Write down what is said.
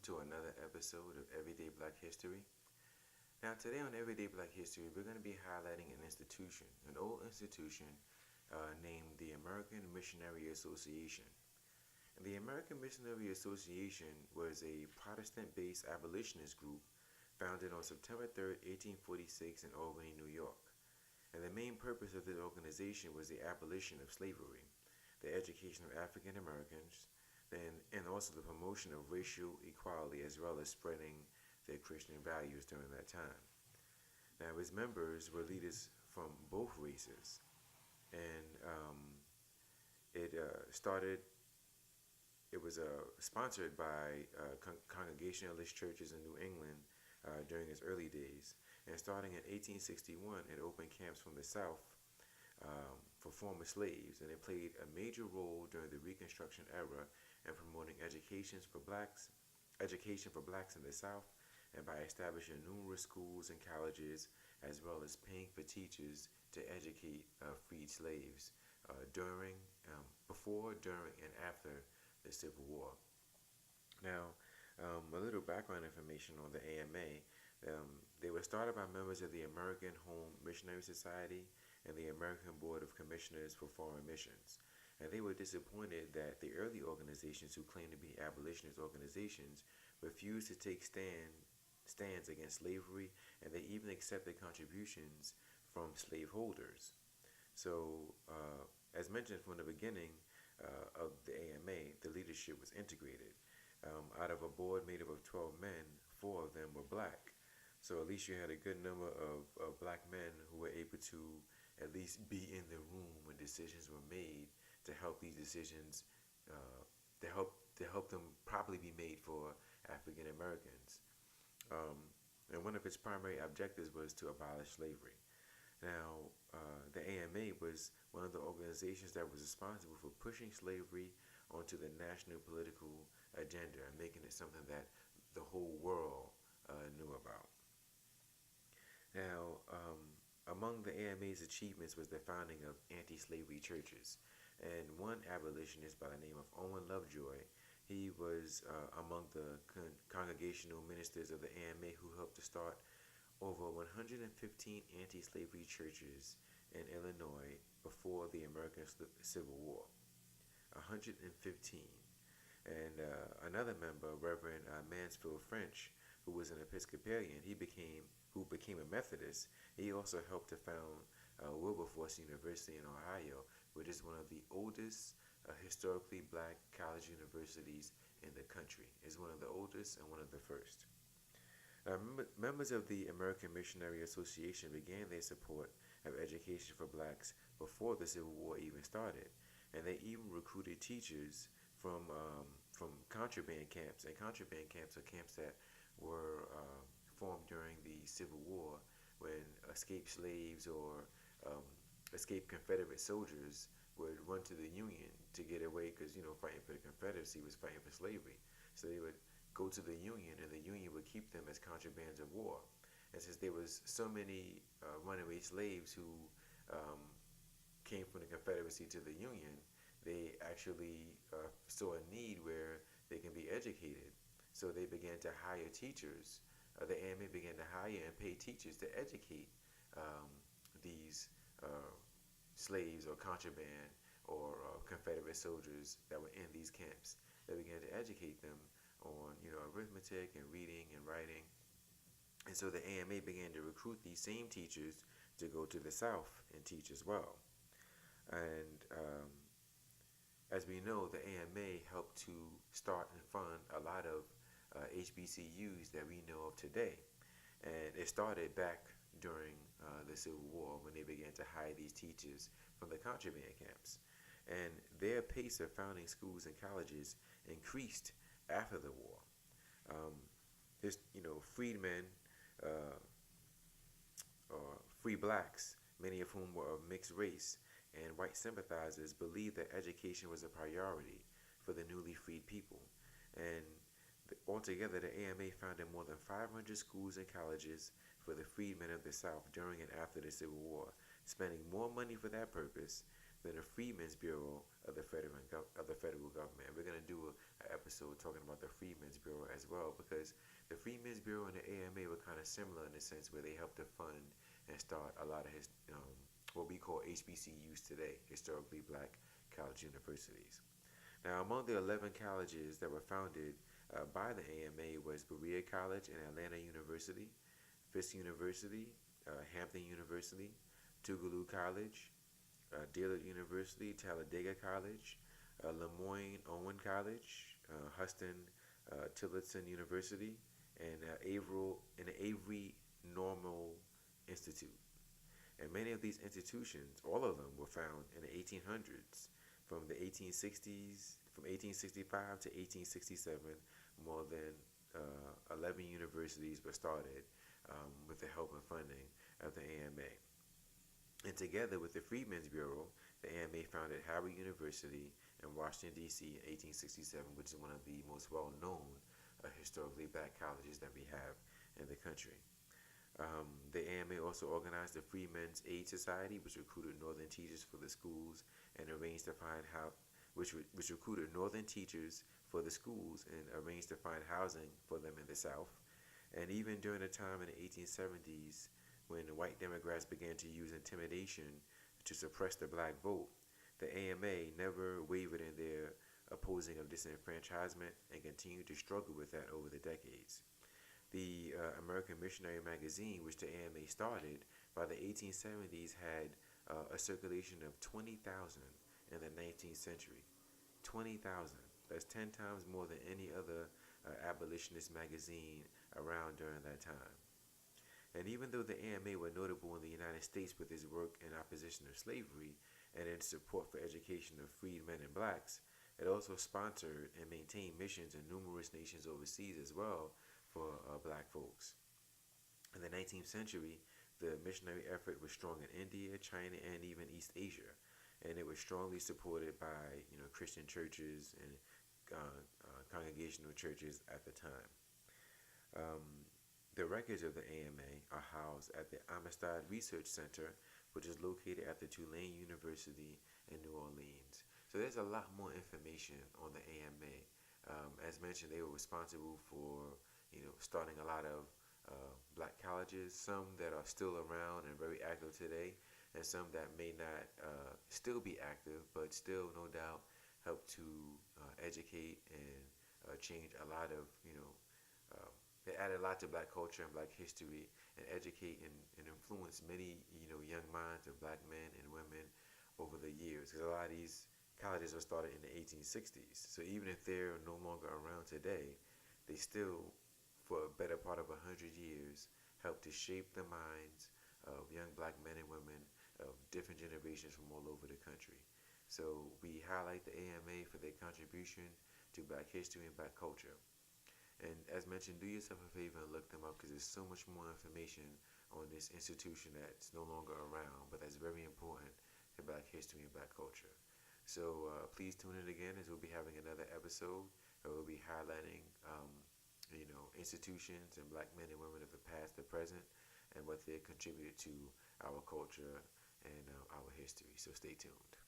to another episode of Everyday Black History. Now, today on Everyday Black History, we're going to be highlighting an institution, an old institution named the American Missionary Association. And the American Missionary Association was a Protestant-based abolitionist group founded on September 3rd, 1846 in Albany, New York. And the main purpose of this organization was the abolition of slavery, the education of African Americans, and also the promotion of racial equality as well as spreading their Christian values during that time. Now, its members were leaders from both races, and it started. It was sponsored by Congregationalist churches in New England during its early days, and starting in 1861, it opened camps from the South for former slaves, and it played a major role during the Reconstruction era in promoting education for blacks in the South, and by establishing numerous schools and colleges, as well as paying for teachers to educate freed slaves before, during, and after the Civil War. Now, a little background information on the AMA. They were started by members of the American Home Missionary Society and the American Board of Commissioners for Foreign Missions. And they were disappointed that the early organizations who claimed to be abolitionist organizations refused to take stands against slavery, and they even accepted contributions from slaveholders. So, as mentioned from the beginning of the AMA, the leadership was integrated. Out of a board made up of 12 men, 4 of them were black. So at least you had a good number of black men who were able to at least be in the room when decisions were made to help these decisions, to help them properly be made for African Americans. And one of its primary objectives was to abolish slavery. Now, the AMA was one of the organizations that was responsible for pushing slavery onto the national political agenda and making it something that the whole world knew about. Now, among the AMA's achievements was the founding of anti-slavery churches. And one abolitionist by the name of Owen Lovejoy, he was among the congregational ministers of the AMA who helped to start over 115 anti-slavery churches in Illinois before the American Civil War. 115. And another member, Reverend Mansfield French, who was an Episcopalian, who became a Methodist. He also helped to found Wilberforce University in Ohio, which is one of the oldest historically black college universities in the country. It's one of the oldest and one of the first. Members of the American Missionary Association began their support of education for blacks before the Civil War even started, and they even recruited teachers from contraband camps. And contraband camps are camps that were formed during the Civil War when escaped slaves or escaped Confederate soldiers would run to the Union to get away because, fighting for the Confederacy was fighting for slavery. So they would go to the Union, and the Union would keep them as contrabands of war. And since there was so many runaway slaves who came from the Confederacy to the Union, they actually saw a need where they can be educated. So they began to hire teachers. The AMA began to hire and pay teachers to educate these slaves or contraband or Confederate soldiers that were in these camps. They began to educate them on arithmetic and reading and writing. And so the AMA began to recruit these same teachers to go to the South and teach as well. And as we know, the AMA helped to start and fund a lot of HBCUs that we know of today. And it started back during the Civil War when they began to hire these teachers from the contraband camps. And their pace of founding schools and colleges increased after the war. Freedmen or free blacks, many of whom were of mixed race, and white sympathizers believed that education was a priority for the newly freed people. And altogether, the AMA founded more than 500 schools and colleges for the freedmen of the South during and after the Civil War, spending more money for that purpose than the Freedmen's Bureau of the federal government. We're going to do an episode talking about the Freedmen's Bureau as well, because the Freedmen's Bureau and the AMA were kind of similar in the sense where they helped to fund and start a lot of what we call HBCUs today, historically black college universities. Now, among the 11 colleges that were founded by the AMA was Berea College and Atlanta University, Fisk University, Hampton University, Tougaloo College, Dillard University, Talladega College, Lemoyne Owen College, Huston Tillotson University, and the Avery Normal Institute. And many of these institutions, all of them, were found in the 1800s. From the 1860s, from 1865 to 1867, more than 11 universities were started with the help and funding of the AMA. And together with the Freedmen's Bureau, the AMA founded Howard University in Washington, D.C. in 1867, which is one of the most well-known historically black colleges that we have in the country. The AMA also organized the Freedmen's Aid Society, which recruited Northern teachers for the schools and arranged to find which recruited Northern teachers for the schools and arranged to find housing for them in the South. And even during the time in the 1870s, when white Democrats began to use intimidation to suppress the black vote, the AMA never wavered in their opposing of disenfranchisement and continued to struggle with that over the decades. The American Missionary magazine, which the AMA started by the 1870s, had a circulation of 20,000 in the 19th century. 20,000. That's 10 times more than any other abolitionist magazine around during that time. And even though the AMA were notable in the United States with its work in opposition of slavery and in support for education of freed men and blacks, it also sponsored and maintained missions in numerous nations overseas as well for black folks. In the 19th century, the missionary effort was strong in India, China, and even East Asia, and it was strongly supported by Christian churches and congregational churches at the time. The records of the AMA are housed at the Amistad Research Center, which is located at the Tulane University in New Orleans. So there's a lot more information on the AMA. As mentioned, they were responsible for starting a lot of black colleges, some that are still around and very active today, and some that may not still be active, but still no doubt help to educate and change a lot of they added a lot to black culture and black history, and educate and influence many young minds of black men and women over the years. Because a lot of these colleges were started in the 1860s, so even if they're no longer around today, they still, for a better part of 100 years, helped to shape the minds of young black men and women of different generations from all over the country. So we highlight the AMA for their contribution to black history and black culture. And as mentioned, do yourself a favor and look them up, because there's so much more information on this institution that's no longer around, but that's very important to black history and black culture. So please tune in again, as we'll be having another episode where we'll be highlighting institutions and black men and women of the past, the present, and what they contributed to our culture and our history. So stay tuned.